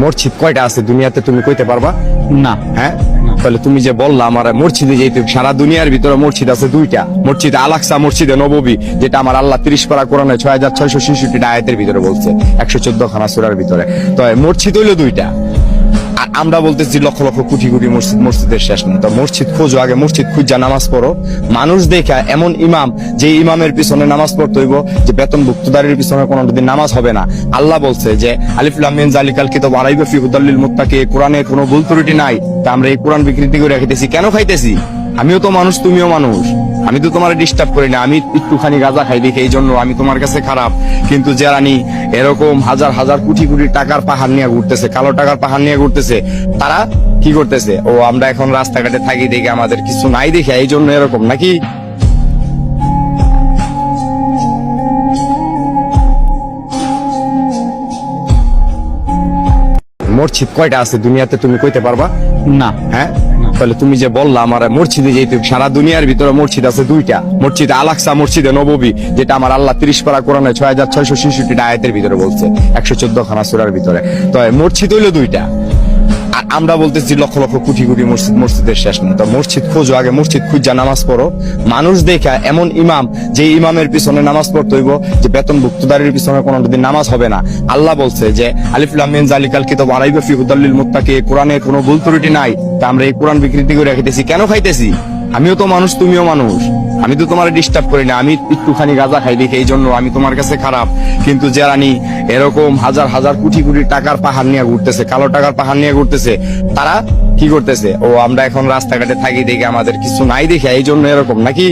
মসজিদ কয়টা আছে দুনিয়াতে তুমি কইতে পারবা? না। হ্যাঁ, তাহলে তুমি যে বললা আমার মসজিদে যেতে, সারা দুনিয়ার ভিতরে মসজিদ আছে দুইটা, মসজিদ আল-আকসা, মসজিদে নববী, যেটা আমার আল্লাহ 30 পারা কোরআনে 6666 আয়াতের ভিতরে বলছে, 114 খানা সূরার ভিতরে। তো মসজিদ হইলো দুইটা, আর আমরা বলতেছি লক্ষ লক্ষ কোটি কোটি মসজিদ, মসজিদের শেষ নেই। তো মসজিদ খোঁজো, আগে মসজিদ খুঁজা নামাজ পড়ো। মানুষ দেখা এমন ইমাম, যে ইমামের পিছনে নামাজ পড়তে হইব, যে বেতনভুক্তদারির পিছনে কোনোদিন নামাজ হবে না। আল্লাহ বলছে যে আলিফ লাম মিম যালিকাল কিতাব লা রাইবা ফিহি হুদাল লিল মুত্তাকিন, কোরআনে কোনো ভুল ত্রুটি নাই। তা আমরা এই কোরআন বিকৃতি করে খাইতেছি কেন? খাইতেছি আমিও তো মানুষ, তুমিও মানুষ, আমি তো তোমার ডিস্টার্ব করি না। আমি একটুখানি গাঁজা খাই দেখি এই জন্য আমি তোমার কাছে খারাপ, কিন্তু যারা এরকম হাজার হাজার কোটি কোটি টাকার পাহাড় নিয়ে ঘুরতেছে, কালো টাকার পাহাড় নিয়ে ঘুরতেছে, তারা কি করতেছে? ও আমরা এখন রাস্তাঘাটে থাকি দেখে আমাদের কিছু নাই দেখে এই জন্য এরকম নাকি? মসজিদ কয়টা আছে দুনিয়াতে তুমি কইতে পারবা? না। হ্যাঁ, তাহলে তুমি যে বললা আমার মসজিদে যেতে, সারা দুনিয়ার ভিতরে মসজিদ আছে দুইটা, মসজিদ আল-আকসা, মসজিদে নববী, যেটা আমার আল্লাহ 30 পারা কোরআনে 6666 আয়াতের ভিতরে বলছে, 114 খানা সূরার ভিতরে। তো মসজিদ হইলো দুইটা, আর আমরা বলতেছি লক্ষ লক্ষ কোটি কোটি মসজিদ, মসজিদের শেষ নেই। তো মসজিদ খোঁজো, আগে মসজিদ খুঁজা নামাজ পড়ো। মানুষ দেখা এমন ইমাম, যে ইমামের পিছনে নামাজ পড়তে হইব, যে বেতনভুক্তদারির পিছনে কোনোদিন নামাজ হবে না। আল্লাহ বলছে যে আলিফ লাম মিম যালিকাল কিতাব লা রাইবা ফিহি হুদাল লিল মুত্তাকিন, কোরআনে কোনো ভুল ত্রুটি নাই। তা আমরা এই কোরআন বিকৃতি করে খাইতেছি কেন? খাইতেছি আমিও তো মানুষ, তুমিও মানুষ, আমি তো তোমার ডিস্টার্ব করি না। আমি একটুখানি গাঁজা খাই দেখি এই জন্য আমি তোমার কাছে খারাপ, কিন্তু যারা এরকম হাজার হাজার কোটি কোটি টাকার পাহাড় নিয়ে ঘুরতেছে, কালো টাকার পাহাড় নিয়ে ঘুরতেছে, তারা কি করতেছে? ও আমরা এখন রাস্তাঘাটে থাকি দেখে আমাদের কিছু নাই দেখে এই জন্য এরকম নাকি?